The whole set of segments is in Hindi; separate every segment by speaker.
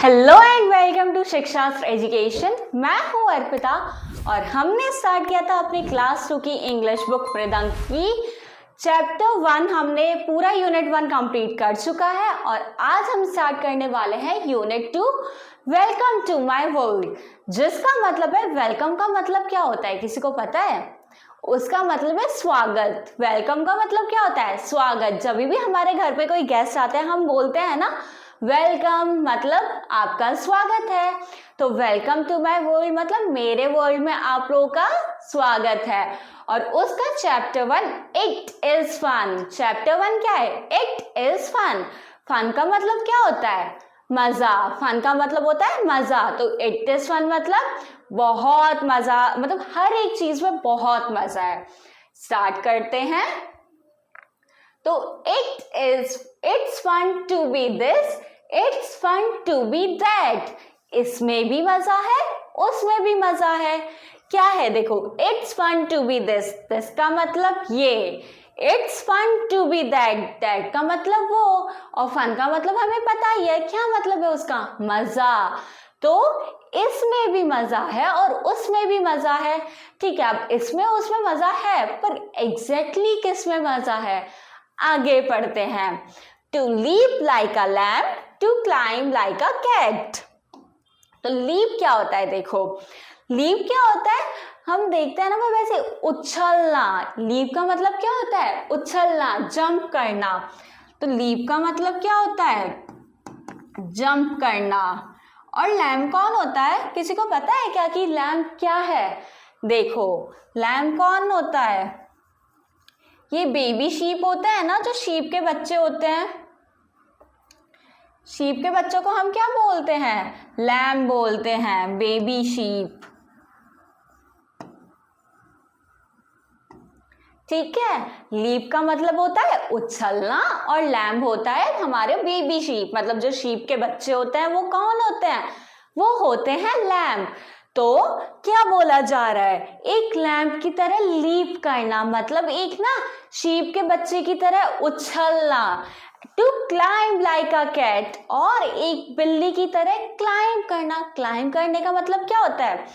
Speaker 1: Hello and welcome to Shikshastra education. मैं हूं अर्पिता और हमने स्टार्ट किया था अपनी क्लास 2 की इंग्लिश बुक मृदंग की चैप्टर 1। हमने पूरा यूनिट 1 कंप्लीट कर चुका है और आज हम स्टार्ट करने वाले हैं unit 2 welcome to my world, जिसका मतलब है वेलकम का मतलब क्या होता है, किसी को पता है? उसका मतलब है स्वागत। वेलकम का मतलब क्या होता है? स्वागत। जब भी हमारे घर पे कोई गेस्ट आते हैं हम बोलते हैं ना वेलकम, मतलब आपका स्वागत है। तो वेलकम टू माय वर्ल्ड मतलब मेरे वर्ल्ड में आप लोगों का स्वागत है। और उसका chapter 1 it is fun. Chapter 1 क्या है? It is fun. फन का मतलब क्या होता है? मजा। फन का मतलब होता है मजा। तो इट इज फन मतलब बहुत मजा, मतलब हर एक चीज में बहुत मजा है। स्टार्ट करते हैं। तो it's fun to be this, it's fun to be that. इसमें भी मजा है, उसमें भी मजा है। क्या है? देखो, it's fun to be this का मतलब ये, it's fun to be that का मतलब वो, और फन का मतलब हमें पता ही है। क्या मतलब है उसका? मजा। तो इसमें भी मजा है और उसमें भी मजा है। ठीक है, अब इसमें उसमें मजा है, पर एग्जैक्टली किस में मजा है? आगे पढ़ते हैं। To leap like a lamp, to climb like a cat. तो लीप क्या होता है? देखो, लीप क्या होता है? हम देखते हैं ना वो वैसे उछलना। लीप का मतलब क्या होता है? उछलना, जंप करना। तो लीप का मतलब क्या होता है? जंप करना। और लैम्प कौन होता है? किसी को पता है क्या कि लैम्प क्या है? देखो, लैम्प कौन होता है? ये बेबी शीप होते हैं ना, जो शीप के बच्चे होते हैं। शीप के बच्चों को हम क्या बोलते हैं? लैम्ब बोलते हैं, बेबी शीप। ठीक है, लीप का मतलब होता है उछलना और लैम्ब होता है हमारे बेबी शीप, मतलब जो शीप के बच्चे होते हैं वो कौन होते हैं? वो होते हैं लैम्ब। तो क्या बोला जा रहा है? एक लैम्प की तरह लीप करना, मतलब एक ना शीप के बच्चे की तरह उछलना। To climb like a cat, और एक बिल्ली की तरह क्लाइंब करना। क्लाइंब करने का मतलब क्या होता है?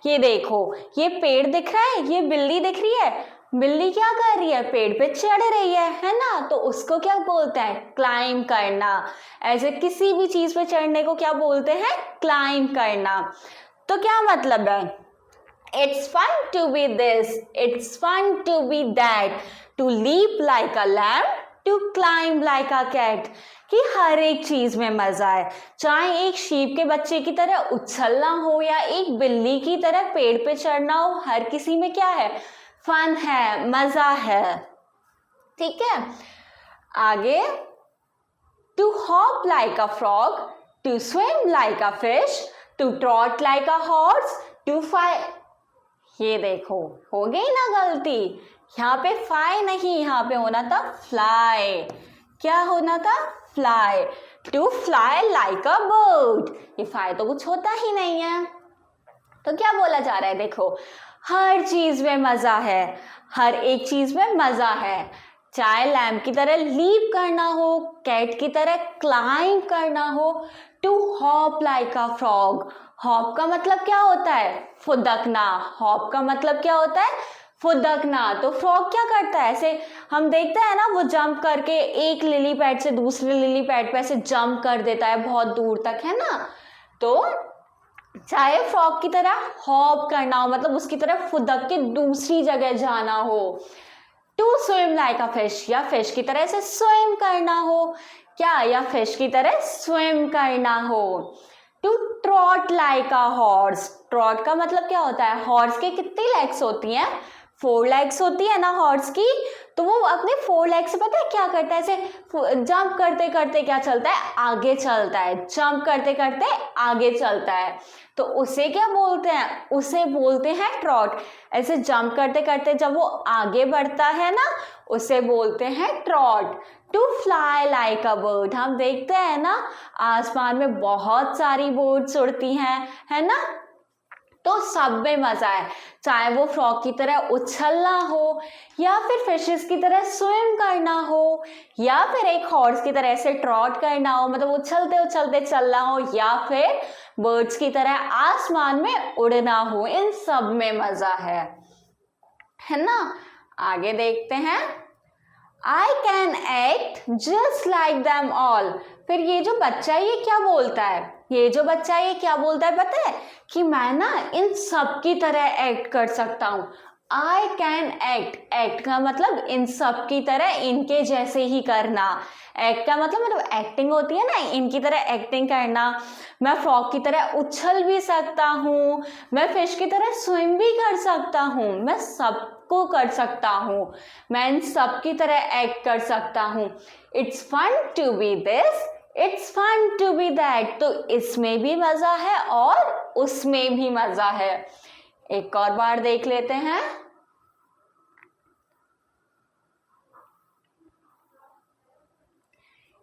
Speaker 1: ये देखो, ये पेड़ दिख रहा है, ये बिल्ली दिख रही है। बिल्ली क्या कर रही है? पेड़ पे चढ़ रही है ना? तो उसको क्या बोलते हैं? क्लाइंब करना। ऐसे किसी भी चीज पे चढ़ने को क्या बोलते हैं? क्लाइंब करना। तो क्या मतलब है? It's fun to be this, it's fun to be that, to leap like a lamp, to climb like a cat. कि हर एक चीज में मजा है, चाहे एक शीप के बच्चे की तरह उछलना हो या एक बिल्ली की तरह पेड़ पे चढ़ना हो, हर किसी में क्या है? फन है, मजा है। ठीक है, आगे। To hop like a frog, to swim like a fish, to trot like a horse, to fly. ये देखो, हो गई ना गलती। यहाँ पे फ्लाई नहीं, यहाँ पे होना था फ्लाई। क्या होना था? Fly. To fly like a bird. ये फ्लाई तो कुछ होता ही नहीं है। तो क्या बोला जा रहा है? देखो, हर चीज में मजा है, हर एक चीज में मजा है। चाहे लैम्प की तरह लीप करना हो, कैट की तरह क्लाइंब करना हो, to hop like a frog. Hop का मतलब क्या होता है? फुदकना। हॉप का मतलब क्या होता है? फुदकना। तो फ्रॉग क्या करता है? ऐसे हम देखते हैं ना, वो जंप करके एक लिली पैड से दूसरे लिली पैड पे ऐसे जंप कर देता है बहुत दूर तक, है ना? तो चाहे फ्रॉग की तरह हॉप करना हो, मतलब उसकी तरह फुदक के दूसरी जगह जाना हो। To swim like a fish, या फिश की तरह से स्विम करना हो। क्या? या फिश की तरह स्विम करना हो। To trot like a horse. Trot का मतलब क्या होता है? हॉर्स के कितनी लेग्स होती हैं? 4 लेग्स होती है ना हॉर्स की। तो वो अपने 4 लेग से पता है क्या करता है? ऐसे जंप करते करते क्या चलता है? आगे चलता है। जंप करते करते आगे चलता है। तो उसे क्या बोलते हैं? उसे बोलते हैं ट्रॉट। ऐसे जंप करते करते जब वो आगे बढ़ता है ना, उसे बोलते हैं trot. To fly like a bird. हम देखते हैं ना, आसमान में बहुत सारी बर्ड्स उड़ती हैं, है ना? तो सब में मजा है, चाहे वो फ्रॉग की तरह उछलना हो, या फिर फिशेस की तरह स्विम करना हो, या फिर एक हॉर्स की तरह ऐसे ट्रॉट करना हो, मतलब उछलते उछलते चलना हो, या फिर बर्ड्स की तरह आसमान में उड़ना हो। इन सब में मजा है ना। आगे देखते हैं। I can act just like them all। फिर ये जो बच्चा ये क्या बोलता है, ये जो बच्चा ये क्या बोलता है पता है, कि मैं ना इन सब की तरह एक्ट कर सकता हूँ। I can act, एक्ट का मतलब इन सब की तरह इनके जैसे ही करना। एक्ट का मतलब एक्टिंग होती है ना, इनकी तरह एक्टिंग करना। मैं फ्रॉग की तरह उछल भी सकता हूँ, मैं फिश की तरह स्विम भी कर सकता हूँ, मैं सबको कर सकता हूँ, मैं इन सब की तरह एक्ट कर सकता हूँ। It's fun to be this, it's fun to be that. तो इसमें भी मजा है और उसमें भी मजा है। एक और बार देख लेते हैं।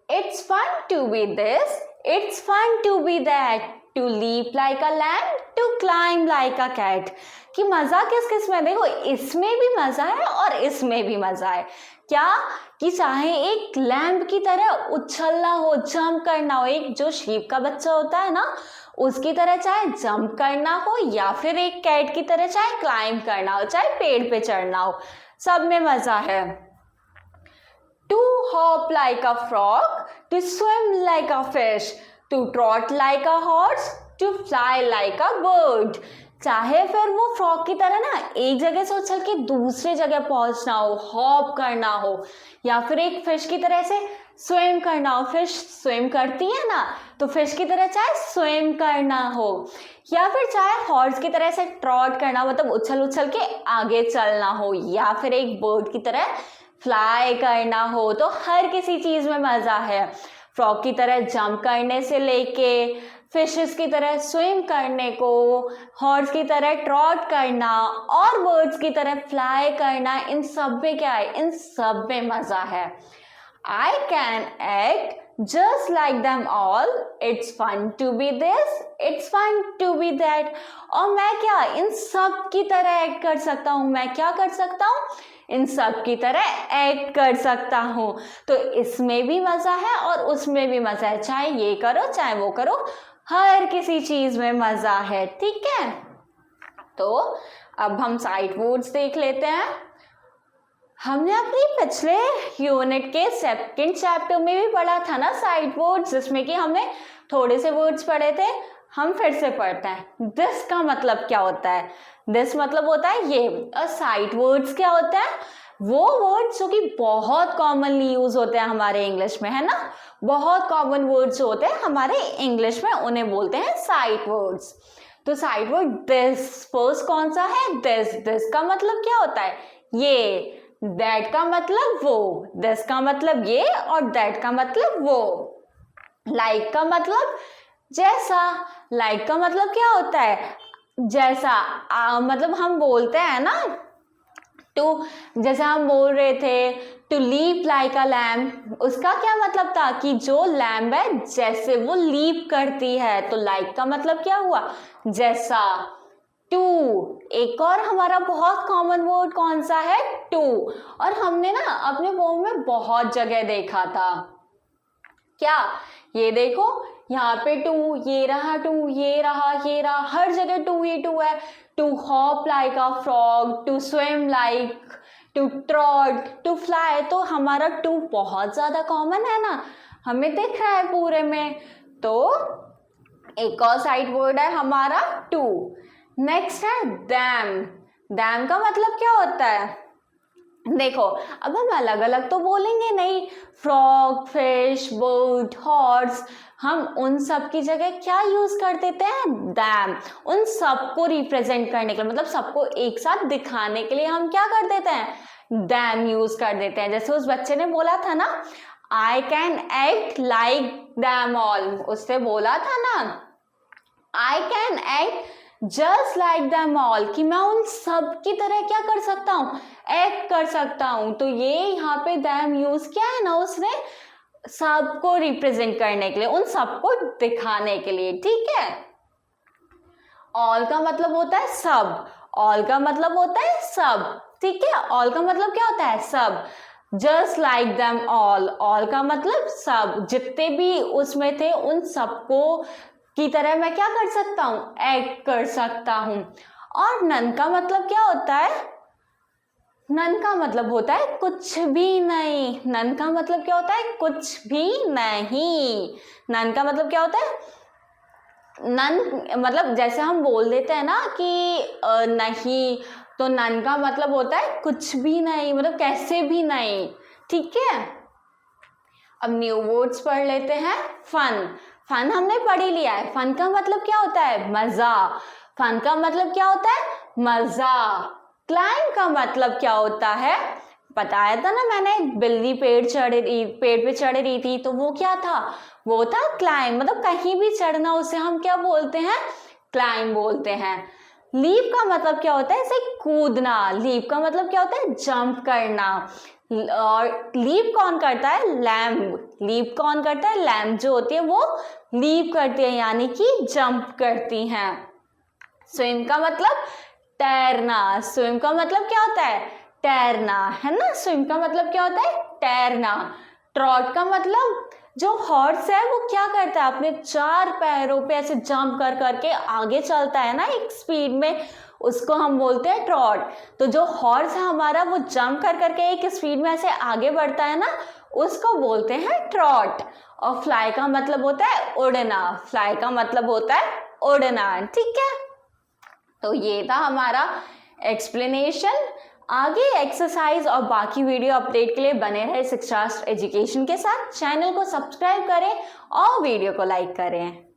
Speaker 1: It's fun to be this, it's fun to be that, to leap like a lamb, to climb like a cat। कि मजा किस किस में, देखो इसमें भी मजा है और इसमें भी मजा है। क्या कि चाहे एक लैम्ब की तरह उछलना हो, जंप करना हो, एक जो शीप का बच्चा होता है ना उसकी तरह चाहे जंप करना हो, या फिर एक कैट की तरह चाहे क्लाइंब करना हो, चाहे पेड़ पे चढ़ना हो, सब में मजा है। To hop like a frog, to swim like a fish, to trot like a horse, to fly like a bird। चाहे फिर वो फ्रॉग की तरह ना एक जगह से उछल के दूसरे जगह पहुंचना हो, हॉप करना हो, या फिर एक फिश की तरह से स्विम करना हो, फिश स्विम करती है ना, तो फिश की तरह चाहे स्विम करना हो, या फिर चाहे हॉर्स की तरह से ट्रॉट करना, मतलब उछल उछल के आगे चलना हो, या फिर एक बर्ड की तरह फ्लाई करना हो। तो हर किसी चीज में मजा है। फ्रॉग की तरह जंप करने से लेके फिशेस की तरह स्विम करने को, हॉर्स की तरह ट्रॉट करना और बर्ड्स की तरह फ्लाई करना, इन सब में क्या है, इन सब में मजा है। I can act just like them all, it's fun to be this, it's fun to be that। और मैं क्या इन सब की तरह एक्ट कर सकता हूँ, मैं क्या कर सकता हूँ, इन सब की तरह एक्ट कर सकता हूँ। तो इसमें भी मजा है और उसमें भी मजा है, चाहे ये करो चाहे वो करो, हर किसी चीज में मजा है। ठीक है, तो अब हम साइट वर्ड्स देख लेते हैं। हमने अपनी पिछले यूनिट के सेकंड चैप्टर में भी पढ़ा था ना साइट वर्ड्स, जिसमें कि हमने थोड़े से वर्ड्स पढ़े थे। हम फिर से पढ़ते हैं। दिस का मतलब क्या होता है, दिस मतलब होता है ये। और साइट वर्ड्स क्या होता है, वो वर्ड्स जो कि बहुत कॉमनली यूज होते हैं हमारे इंग्लिश में, है ना। बहुत कॉमन वर्ड्स जो होते हैं हमारे इंग्लिश में उन्हें बोलते हैं साइट वर्ड्स। तो साइट वर्ड दिस फर्स्ट कौन सा है, दिस। दिस का मतलब क्या होता है, ये। दैट का मतलब वो, दिस का मतलब ये, और दैट का मतलब वो। लाइक का मतलब जैसा, लाइक का मतलब क्या होता है, जैसा। मतलब हम बोलते हैं ना टू, जैसे हम बोल रहे थे to leap like a lamb, उसका क्या मतलब था कि जो लैम्ब है जैसे वो लीप करती है। तो लाइक का मतलब क्या हुआ, जैसा। टू, एक और हमारा बहुत कॉमन वर्ड कौन सा है, टू। और हमने ना अपने फोन में बहुत जगह देखा था। क्या, ये देखो यहाँ पे टू, ये रहा टू, ये रहा, ये रहा, हर जगह टू ही टू है। To hop like a frog, to swim like, to trot, to fly. तो हमारा टू बहुत ज्यादा कॉमन है ना, हमें दिख रहा है पूरे में। तो एक और साइड वर्ड है हमारा टू। नेक्स्ट है दैम। दैम का मतलब क्या होता है, देखो अब हम अलग अलग तो बोलेंगे नहीं, फ्रॉग, फिश, बर्ड, हॉर्स, हम उन सब की जगह क्या यूज कर देते हैं, दैम। उन सबको रिप्रेजेंट करने के लिए, मतलब सबको एक साथ दिखाने के लिए हम क्या कर देते हैं, दैम यूज कर देते हैं। जैसे उस बच्चे ने बोला था ना, I can act like them all, उसने बोला था ना I can act just like them all, कि मैं उन सब की तरह क्या कर सकता हूँ, एक्ट कर सकता हूँ। तो ये यहाँ पे दैम यूज किया है ना उसने, सबको रिप्रेजेंट करने के लिए, उन सबको दिखाने के लिए। ठीक है, ऑल का मतलब होता है सब, ऑल का मतलब होता है सब, ठीक है, ऑल का मतलब क्या होता है सब। Just like them all, all का मतलब सब, जितने भी उसमें थे उन सबको की तरह मैं क्या कर सकता हूँ, एक्ट कर सकता हूँ। और नन का मतलब क्या होता है, नन का मतलब होता है कुछ भी नहीं, नन का मतलब क्या होता है, कुछ भी नहीं। नन का मतलब क्या होता है, नन मतलब जैसे हम बोल देते हैं ना कि नहीं, तो नन का मतलब होता है कुछ भी नहीं, मतलब कैसे भी नहीं, ठीक है। अब न्यू वर्ड्स पढ़ लेते हैं। फन, फन हमने पढ़ ही लिया है, फन का मतलब क्या होता है, मजा, फन का मतलब क्या होता है, मजा। क्लाइंब का मतलब क्या होता है, बताया था ना मैंने, बिल्ली पेड़ पे चढ़ रही थी, तो वो क्या था, वो था क्लाइंब, मतलब कहीं भी चढ़ना, उसे हम क्या बोलते हैं, क्लाइंब बोलते हैं। लीप का मतलब क्या होता है, इसे कूदना, लीप का मतलब क्या होता है, जंप करना। और लीप कौन करता है, लैम्ब, लीप कौन करता है, लैम्ब जो होती है वो लीप करती है, यानी कि जंप करती हैं। स्विम का मतलब तैरना, स्विम का मतलब क्या होता है, तैरना, है ना, स्विम का मतलब क्या होता है, तैरना। ट्रॉट का मतलब जो हॉर्स है वो क्या करता है, अपने 4 पैरों पे ऐसे जंप कर करके आगे चलता है ना एक स्पीड में, उसको हम बोलते हैं ट्रॉट। तो जो हॉर्स है हमारा वो जंप कर करके एक स्पीड में ऐसे आगे बढ़ता है ना, उसको बोलते हैं ट्रॉट। और फ्लाई का मतलब होता है उड़ना, फ्लाई का मतलब होता है उड़ना, ठीक है। तो ये था हमारा एक्सप्लेनेशन। आगे एक्सरसाइज और बाकी वीडियो अपडेट के लिए बने रहे शिक्षा एजुकेशन के साथ। चैनल को सब्सक्राइब करें और वीडियो को लाइक करें।